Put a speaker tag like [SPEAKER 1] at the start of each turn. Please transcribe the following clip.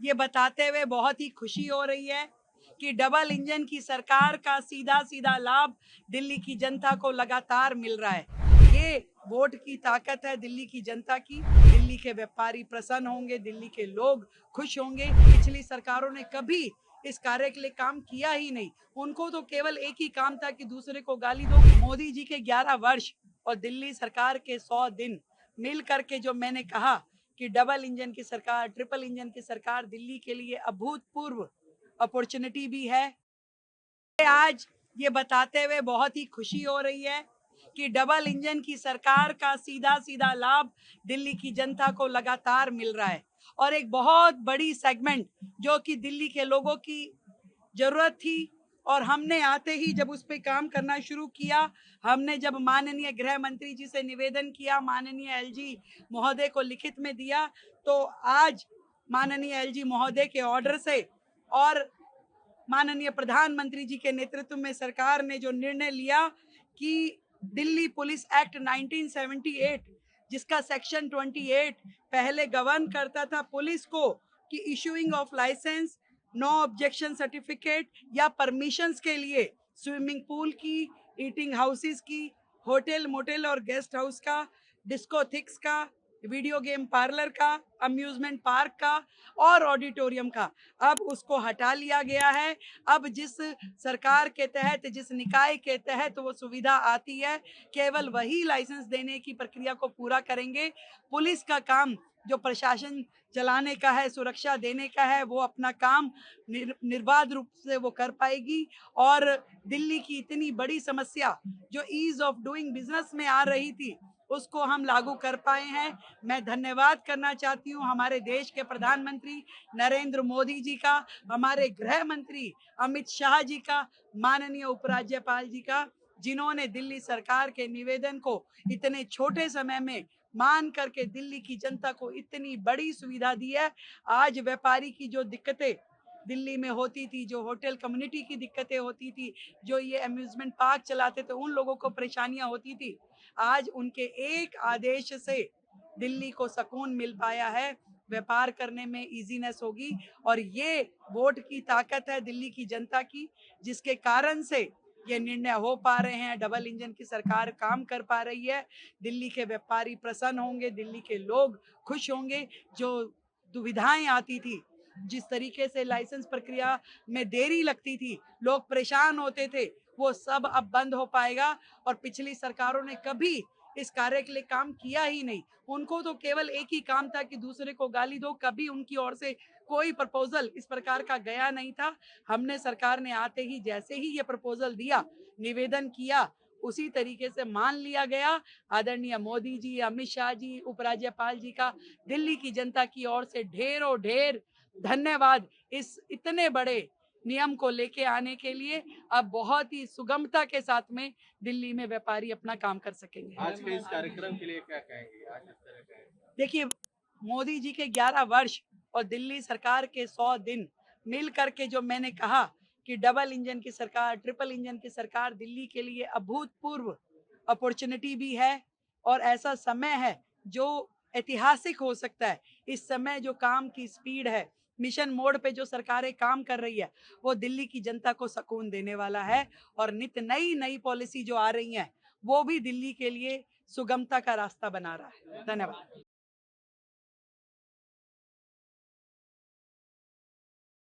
[SPEAKER 1] ये बताते हुए बहुत ही खुशी हो रही है कि डबल इंजन की सरकार का सीधा सीधा लाभ दिल्ली की जनता को लगातार मिल रहा है। ये वोट की ताकत है दिल्ली की जनता की। दिल्ली के व्यापारी प्रसन्न होंगे, दिल्ली के लोग खुश होंगे। पिछली सरकारों ने कभी इस कार्य के लिए काम किया ही नहीं। उनको तो केवल एक ही काम था कि दूसरे को गाली दो। मोदी जी के 11 वर्ष और दिल्ली सरकार के 100 दिन मिल करके जो मैंने कहा कि डबल इंजन की सरकार, ट्रिपल इंजन की सरकार दिल्ली के लिए अभूतपूर्व अपॉर्चुनिटी भी है। आज ये बताते हुए बहुत ही खुशी हो रही है कि डबल इंजन की सरकार का सीधा सीधा लाभ दिल्ली की जनता को लगातार मिल रहा है और एक बहुत बड़ी सेगमेंट जो कि दिल्ली के लोगों की जरूरत थी और हमने आते ही जब उस पर काम करना शुरू किया, हमने जब माननीय गृह मंत्री जी से निवेदन किया, माननीय एलजी महोदय को लिखित में दिया, तो आज माननीय एलजी महोदय के ऑर्डर से और माननीय प्रधानमंत्री जी के नेतृत्व में सरकार ने जो निर्णय लिया कि दिल्ली पुलिस एक्ट 1978 जिसका सेक्शन 28 पहले गवर्न करता था पुलिस को कि issuing of licence, no objection certificate या परमिशंस के लिए स्विमिंग पूल की, ईटिंग हाउसेस की, होटल मोटेल और गेस्ट हाउस का, डिस्कोथिक्स का, वीडियो गेम पार्लर का, अम्यूजमेंट पार्क का और ऑडिटोरियम का, अब उसको हटा लिया गया है। अब जिस सरकार के तहत, जिस निकाय के तहत वो सुविधा आती है, केवल वही लाइसेंस देने की प्रक्रिया को पूरा करेंगे। पुलिस का काम जो प्रशासन चलाने का है, सुरक्षा देने का है, वो अपना काम निर्बाध रूप से वो कर पाएगी। और दिल्ली की इतनी बड़ी समस्या जो ईज ऑफ डूइंग बिजनेस में आ रही थी, उसको हम लागू कर पाए हैं। मैं धन्यवाद करना चाहती हूँ हमारे देश के प्रधानमंत्री नरेंद्र मोदी जी का, हमारे गृह मंत्री अमित शाह जी का, माननीय उपराज्यपाल जी का, जिन्होंने दिल्ली सरकार के निवेदन को इतने छोटे समय में मान करके दिल्ली की जनता को इतनी बड़ी सुविधा दी है। आज व्यापारी की जो दिक्कतें दिल्ली में होती थी, जो होटल कम्युनिटी की दिक्कतें होती थी, जो ये अम्यूजमेंट पार्क चलाते थे, उन लोगों को परेशानियां होती थी, आज उनके एक आदेश से दिल्ली को सुकून मिल पाया है। व्यापार करने में इजीनेस होगी और ये वोट की ताकत है दिल्ली की जनता की, जिसके कारण से ये निर्णय हो पा रहे हैं। डबल इंजन की सरकार काम कर पा रही है। दिल्ली के व्यापारी प्रसन्न होंगे, दिल्ली के लोग खुश होंगे। जो दुविधाएं आती थी, जिस तरीके से लाइसेंस प्रक्रिया में देरी लगती थी, लोग परेशान होते थे, वो सब अब बंद हो पाएगा। और पिछली सरकारों ने कभी इस कार्य के लिए काम किया ही नहीं। उनको तो केवल एक ही काम था कि दूसरे को गाली दो। कभी उनकी ओर से कोई प्रपोजल इस प्रकार का गया नहीं था। हमने सरकार ने आते ही जैसे ही ये प्रपोजल दिया, निवेदन किया, उसी तरीके से मान लिया गया। आदरणीय मोदी जी, अमित शाह जी, उपराज्यपाल जी का दिल्ली की जनता की ओर से ढेरों ढेर धन्यवाद। इस इतने बड़े नियम को लेके आने के लिए अब बहुत ही सुगमता के साथ में दिल्ली में व्यापारी अपना काम कर सकेंगे।
[SPEAKER 2] आज के इस कार्यक्रम के लिए क्या कहेंगे? आज इस तरह का है।
[SPEAKER 1] देखिए, मोदी जी के 11 वर्ष और दिल्ली सरकार के 100 दिन मिल करके जो मैंने कहा कि डबल इंजन की सरकार, ट्रिपल इंजन की सरकार दिल्ली के लिए अभूतपूर्व अपॉर्चुनिटी भी है और ऐसा समय है जो ऐतिहासिक हो सकता है। इस समय जो काम की स्पीड है, मिशन मोड पे जो सरकारें काम कर रही है, वो दिल्ली की जनता को सुकून देने वाला है। और नित नई नई पॉलिसी जो आ रही हैं, वो भी दिल्ली के लिए सुगमता का रास्ता बना रहा है। धन्यवाद।